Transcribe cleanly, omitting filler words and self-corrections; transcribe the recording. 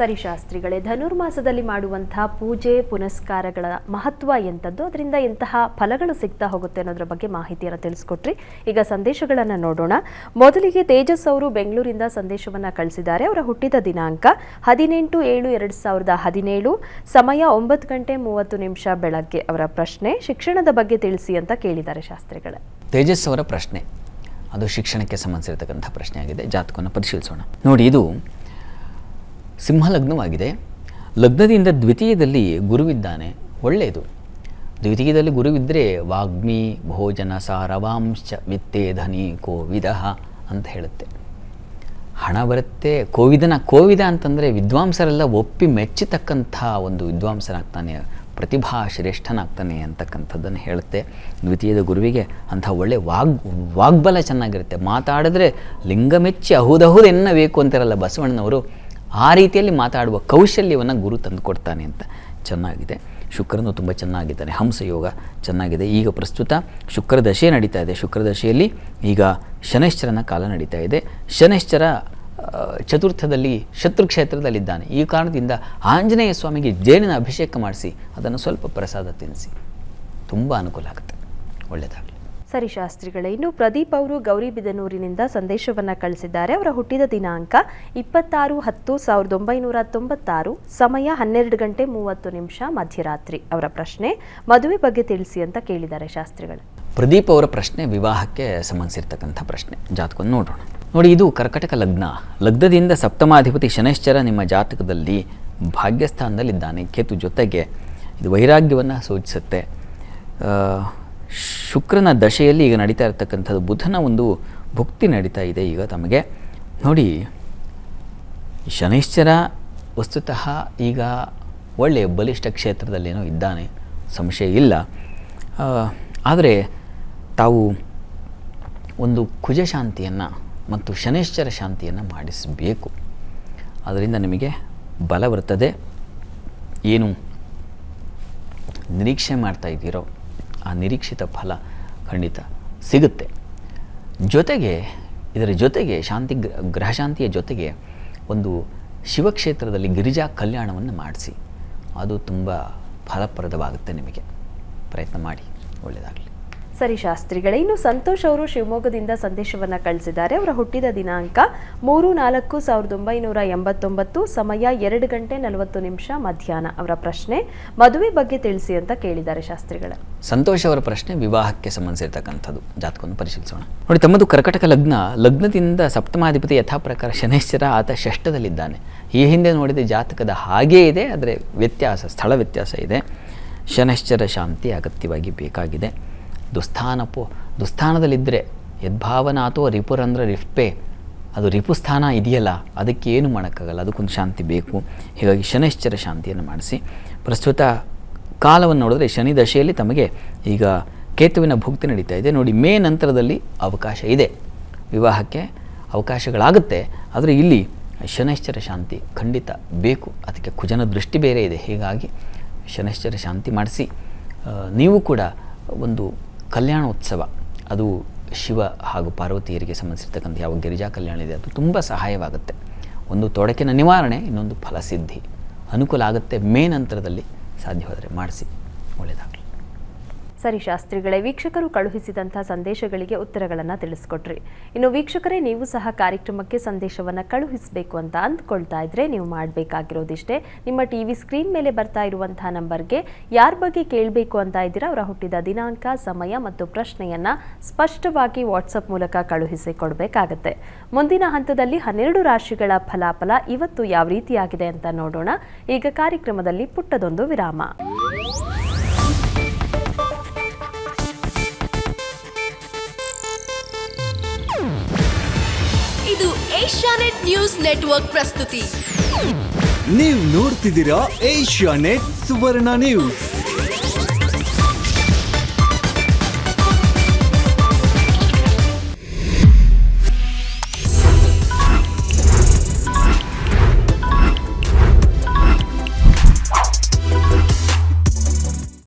ಸರಿ ಶಾಸ್ತ್ರಿಗಳೇ, ಧನುರ್ಮಾಸದಲ್ಲಿ ಮಾಡುವಂತಹ ಪೂಜೆ ಪುನಸ್ಕಾರಗಳ ಮಹತ್ವ ಎಂಥದ್ದು, ಅದರಿಂದ ಎಂತಹ ಫಲಗಳು ಸಿಗ್ತಾ ಹೋಗುತ್ತೆ ಅನ್ನೋದ್ರ ಬಗ್ಗೆ ಮಾಹಿತಿಯನ್ನು ತಿಳಿಸ್ಕೊಟ್ರಿ. ಈಗ ಸಂದೇಶಗಳನ್ನು ನೋಡೋಣ. ಮೊದಲಿಗೆ ತೇಜಸ್ ಅವರು ಬೆಂಗಳೂರಿಂದ ಸಂದೇಶವನ್ನು ಕಳಿಸಿದ್ದಾರೆ. ಅವರ ಹುಟ್ಟಿದ ದಿನಾಂಕ 18/7/2017, ಸಮಯ 9:30 ಬೆಳಗ್ಗೆ. ಅವರ ಪ್ರಶ್ನೆ ಶಿಕ್ಷಣದ ಬಗ್ಗೆ ತಿಳಿಸಿ ಅಂತ ಕೇಳಿದ್ದಾರೆ ಶಾಸ್ತ್ರಿಗಳೇ. ತೇಜಸ್ ಅವರ ಪ್ರಶ್ನೆ ಅದು ಶಿಕ್ಷಣಕ್ಕೆ ಸಂಬಂಧಿಸಿರತಕ್ಕಂಥ ಪ್ರಶ್ನೆ ಆಗಿದೆ. ಜಾತಕವನ್ನು ಪರಿಶೀಲಿಸೋಣ. ನೋಡಿ, ಇದು ಸಿಂಹ ಲಗ್ನವಾಗಿದೆ. ಲಗ್ನದಿಂದ ದ್ವಿತೀಯದಲ್ಲಿ ಗುರುವಿದ್ದಾನೆ, ಒಳ್ಳೆಯದು. ದ್ವಿತೀಯದಲ್ಲಿ ಗುರುವಿದ್ದರೆ ವಾಗ್ಮಿ ಭೋಜನ ಸಾರವಾಂಶ ವಿತ್ತೇ ಧನಿ ಕೋವಿದ ಅಂತ ಹೇಳುತ್ತೆ. ಹಣ ಬರುತ್ತೆ. ಕೋವಿದ ಅಂತಂದರೆ ವಿದ್ವಾಂಸರೆಲ್ಲ ಒಪ್ಪಿ ಮೆಚ್ಚತಕ್ಕಂಥ ಒಂದು ವಿದ್ವಾಂಸನಾಗ್ತಾನೆ, ಪ್ರತಿಭಾ ಶ್ರೇಷ್ಠನಾಗ್ತಾನೆ ಅಂತಕ್ಕಂಥದ್ದನ್ನು ಹೇಳುತ್ತೆ. ದ್ವಿತೀಯದ ಗುರುವಿಗೆ ಅಂಥ ಒಳ್ಳೆಯ ವಾಗ್ಬಲ ಚೆನ್ನಾಗಿರುತ್ತೆ. ಮಾತಾಡಿದ್ರೆ ಲಿಂಗ ಮೆಚ್ಚಿ ಅಹುದಹುದು ಎನ್ನಬೇಕು ಅಂತಾರಲ್ಲ ಬಸವಣ್ಣನವರು, ಆ ರೀತಿಯಲ್ಲಿ ಮಾತಾಡುವ ಕೌಶಲ್ಯವನ್ನು ಗುರು ತಂದು ಕೊಡ್ತಾನೆ ಅಂತ ಚೆನ್ನಾಗಿದೆ. ಶುಕ್ರನು ತುಂಬ ಚೆನ್ನಾಗಿದ್ದಾನೆ, ಹಂಸಯೋಗ ಚೆನ್ನಾಗಿದೆ. ಈಗ ಪ್ರಸ್ತುತ ಶುಕ್ರ ದಶೆ ನಡೀತಾ ಇದೆ. ಶುಕ್ರ ದಶೆಯಲ್ಲಿ ಈಗ ಶನೈಶ್ಚರನ ಕಾಲ ನಡೀತಾ ಇದೆ. ಶನೈಶ್ಚರ ಚತುರ್ಥದಲ್ಲಿ ಶತ್ರುಕ್ಷೇತ್ರದಲ್ಲಿದ್ದಾನೆ. ಈ ಕಾರಣದಿಂದ ಆಂಜನೇಯ ಸ್ವಾಮಿಗೆ ಜೇನಿನ ಅಭಿಷೇಕ ಮಾಡಿಸಿ ಅದನ್ನು ಸ್ವಲ್ಪ ಪ್ರಸಾದ ತಿನ್ನಿಸಿ, ತುಂಬ ಅನುಕೂಲ ಆಗುತ್ತೆ, ಒಳ್ಳೆಯದಾಗಲಿ. ಸರಿ ಶಾಸ್ತ್ರಿಗಳೇ, ಇನ್ನು ಪ್ರದೀಪ್ ಅವರು ಗೌರಿಬಿದನೂರಿನಿಂದ ಸಂದೇಶವನ್ನು ಕಳಿಸಿದ್ದಾರೆ. ಅವರ ಹುಟ್ಟಿದ ದಿನಾಂಕ 26/10/1996, ಸಮಯ 12:30 ಮಧ್ಯರಾತ್ರಿ. ಅವರ ಪ್ರಶ್ನೆ ಮದುವೆ ಬಗ್ಗೆ ತಿಳಿಸಿ ಅಂತ ಕೇಳಿದ್ದಾರೆ ಶಾಸ್ತ್ರಿಗಳು. ಪ್ರದೀಪ್ ಅವರ ಪ್ರಶ್ನೆ ವಿವಾಹಕ್ಕೆ ಸಂಬಂಧಿಸಿರ್ತಕ್ಕಂಥ ಪ್ರಶ್ನೆ. ಜಾತಕವನ್ನು ನೋಡೋಣ. ನೋಡಿ, ಇದು ಕರ್ಕಟಕ ಲಗ್ನ. ಲಗ್ನದಿಂದ ಸಪ್ತಮಾಧಿಪತಿ ಶನೈಶ್ಚರ ನಿಮ್ಮ ಜಾತಕದಲ್ಲಿ ಭಾಗ್ಯಸ್ಥಾನದಲ್ಲಿದ್ದಾನೆ ಕೇತು ಜೊತೆಗೆ. ಇದು ವೈರಾಗ್ಯವನ್ನು ಸೂಚಿಸುತ್ತೆ. ಶುಕ್ರನ ದಶೆಯಲ್ಲಿ ಈಗ ನಡೀತಾ ಇರತಕ್ಕಂಥದ್ದು. ಬುಧನ ಒಂದು ಭುಕ್ತಿ ನಡೀತಾ ಇದೆ ಈಗ ತಮಗೆ. ನೋಡಿ, ಶನೈಶ್ಚರ ವಸ್ತುತಃ ಈಗ ಒಳ್ಳೆಯ ಬಲಿಷ್ಠ ಕ್ಷೇತ್ರದಲ್ಲೇನೋ ಇದ್ದಾನೆ, ಸಂಶಯ ಇಲ್ಲ. ಆದರೆ ತಾವು ಒಂದು ಕುಜ ಶಾಂತಿಯನ್ನು ಮತ್ತು ಶನೈಶ್ಚರ ಶಾಂತಿಯನ್ನು ಮಾಡಿಸಬೇಕು. ಅದರಿಂದ ನಿಮಗೆ ಬಲ ಬರ್ತದೆ. ಏನು ನಿರೀಕ್ಷೆ ಮಾಡ್ತಾ ಇದ್ದೀರೋ ಆ ನಿರೀಕ್ಷಿತ ಫಲ ಖಂಡಿತ ಸಿಗುತ್ತೆ. ಜೊತೆಗೆ ಇದರ ಜೊತೆಗೆ ಗ್ರಹಶಾಂತಿಯ ಜೊತೆಗೆ ಒಂದು ಶಿವಕ್ಷೇತ್ರದಲ್ಲಿ ಗಿರಿಜಾ ಕಲ್ಯಾಣವನ್ನು ಮಾಡಿಸಿ, ಅದು ತುಂಬ ಫಲಪ್ರದವಾಗುತ್ತೆ. ನಿಮಗೆ ಪ್ರಯತ್ನ ಮಾಡಿ, ಒಳ್ಳೆಯದಾಗಲಿ. ಸರಿ ಶಾಸ್ತ್ರಿಗಳೇ, ಇನ್ನು ಸಂತೋಷ್ ಅವರು ಶಿವಮೊಗ್ಗದಿಂದ ಸಂದೇಶವನ್ನು ಕಳಿಸಿದ್ದಾರೆ. ಅವರ ಹುಟ್ಟಿದ ದಿನಾಂಕ 3/4/1989, ಸಮಯ 2:40 ಮಧ್ಯಾಹ್ನ. ಅವರ ಪ್ರಶ್ನೆ ಮದುವೆ ಬಗ್ಗೆ ತಿಳಿಸಿ ಅಂತ ಕೇಳಿದ್ದಾರೆ ಶಾಸ್ತ್ರಿಗಳ. ಸಂತೋಷ್ ಅವರ ಪ್ರಶ್ನೆ ವಿವಾಹಕ್ಕೆ ಸಂಬಂಧಿಸಿರ್ತಕ್ಕಂಥದ್ದು. ಜಾತಕವನ್ನು ಪರಿಶೀಲಿಸೋಣ. ನೋಡಿ, ತಮ್ಮದು ಕರ್ಕಟಕ ಲಗ್ನ. ಲಗ್ನದಿಂದ ಸಪ್ತಮಾಧಿಪತಿ ಯಥಾ ಪ್ರಕಾರ ಶನೈಶ್ಚರ, ಆತ ಷಷ್ಠದಲ್ಲಿದ್ದಾನೆ. ಈ ಹಿಂದೆ ನೋಡಿದ ಜಾತಕದ ಹಾಗೇ ಇದೆ, ಆದರೆ ವ್ಯತ್ಯಾಸ, ಸ್ಥಳ ವ್ಯತ್ಯಾಸ ಇದೆ. ಶನೈಶ್ಚರ ಶಾಂತಿ ಅಗತ್ಯವಾಗಿ ಬೇಕಾಗಿದೆ. ದುಸ್ಥಾನದಲ್ಲಿದ್ದರೆ ಯದ್ಭಾವನಾಥೋ ರಿಪುರಂಧ್ರ ರಿಫ್ಪೆ, ಅದು ರಿಪುಸ್ಥಾನ ಇದೆಯಲ್ಲ, ಅದಕ್ಕೆ ಏನು ಮಾಡೋಕ್ಕಾಗಲ್ಲ, ಅದಕ್ಕೊಂದು ಶಾಂತಿ ಬೇಕು. ಹೀಗಾಗಿ ಶನೈಶ್ಚರ ಶಾಂತಿಯನ್ನು ಮಾಡಿಸಿ. ಪ್ರಸ್ತುತ ಕಾಲವನ್ನು ನೋಡಿದ್ರೆ ಶನಿ ದಶೆಯಲ್ಲಿ ತಮಗೆ ಈಗ ಕೇತುವಿನ ಭುಕ್ತಿ ನಡೀತಾ ಇದೆ. ನೋಡಿ, ಮೇ ನಂತರದಲ್ಲಿ ಅವಕಾಶ ಇದೆ, ವಿವಾಹಕ್ಕೆ ಅವಕಾಶಗಳಾಗುತ್ತೆ. ಆದರೆ ಇಲ್ಲಿ ಶನೈಶ್ಚರ ಶಾಂತಿ ಖಂಡಿತ ಬೇಕು. ಅದಕ್ಕೆ ಕುಜನ ದೃಷ್ಟಿ ಬೇರೆ ಇದೆ. ಹೀಗಾಗಿ ಶನೈಶ್ಚರ ಶಾಂತಿ ಮಾಡಿಸಿ. ನೀವು ಕೂಡ ಒಂದು ಕಲ್ಯಾಣೋತ್ಸವ, ಅದು ಶಿವ ಹಾಗೂ ಪಾರ್ವತಿಯರಿಗೆ ಸಂಬಂಧಿಸಿರ್ತಕ್ಕಂಥ ಯಾವ ಗಿರಿಜಾ ಕಲ್ಯಾಣ ಇದೆ, ಅದು ತುಂಬ ಸಹಾಯವಾಗುತ್ತೆ. ಒಂದು ತೊಡಕಿನ ನಿವಾರಣೆ, ಇನ್ನೊಂದು ಫಲಸಿದ್ಧಿ, ಅನುಕೂಲ ಆಗುತ್ತೆ. ಮೇ ನಂತರದಲ್ಲಿ ಸಾಧ್ಯವಾದರೆ ಮಾಡಿಸಿ, ಒಳ್ಳೆಯದಾಗಲಿ. ಸರಿ ಶಾಸ್ತ್ರಿಗಳೇ, ವೀಕ್ಷಕರು ಕಳುಹಿಸಿದಂಥ ಸಂದೇಶಗಳಿಗೆ ಉತ್ತರಗಳನ್ನು ತಿಳಿಸ್ಕೊಟ್ರಿ. ಇನ್ನು ವೀಕ್ಷಕರೇ, ನೀವು ಸಹ ಕಾರ್ಯಕ್ರಮಕ್ಕೆ ಸಂದೇಶವನ್ನು ಕಳುಹಿಸಬೇಕು ಅಂತ ಅಂದ್ಕೊಳ್ತಾ ಇದ್ರೆ ನೀವು ಮಾಡಬೇಕಾಗಿರೋದಿಷ್ಟೇ. ನಿಮ್ಮ ಟಿವಿ ಸ್ಕ್ರೀನ್ ಮೇಲೆ ಬರ್ತಾ ಇರುವಂತಹ ನಂಬರ್ಗೆ ಯಾರ ಬಗ್ಗೆ ಕೇಳಬೇಕು ಅಂತ ಇದ್ದೀರಾ ಅವರ ಹುಟ್ಟಿದ ದಿನಾಂಕ, ಸಮಯ ಮತ್ತು ಪ್ರಶ್ನೆಯನ್ನು ಸ್ಪಷ್ಟವಾಗಿ ವಾಟ್ಸಪ್ ಮೂಲಕ ಕಳುಹಿಸಿ ಕೊಡಬೇಕಾಗತ್ತೆ. ಮುಂದಿನ ಹಂತದಲ್ಲಿ 12 ರಾಶಿಗಳ ಫಲಾಫಲ ಇವತ್ತು ಯಾವ ರೀತಿಯಾಗಿದೆ ಅಂತ ನೋಡೋಣ. ಈಗ ಕಾರ್ಯಕ್ರಮದಲ್ಲಿ ಪುಟ್ಟದೊಂದು ವಿರಾಮ. ಇದು ಏಷ್ಯಾನೆಟ್ ನ್ಯೂಸ್ ನೆಟ್ವರ್ಕ್ ಪ್ರಸ್ತುತಿ. ನೀವು ನೋಡ್ತಿದ್ದೀರಾ ಏಷ್ಯಾನೆಟ್ ಸುವರ್ಣ ನ್ಯೂಸ್.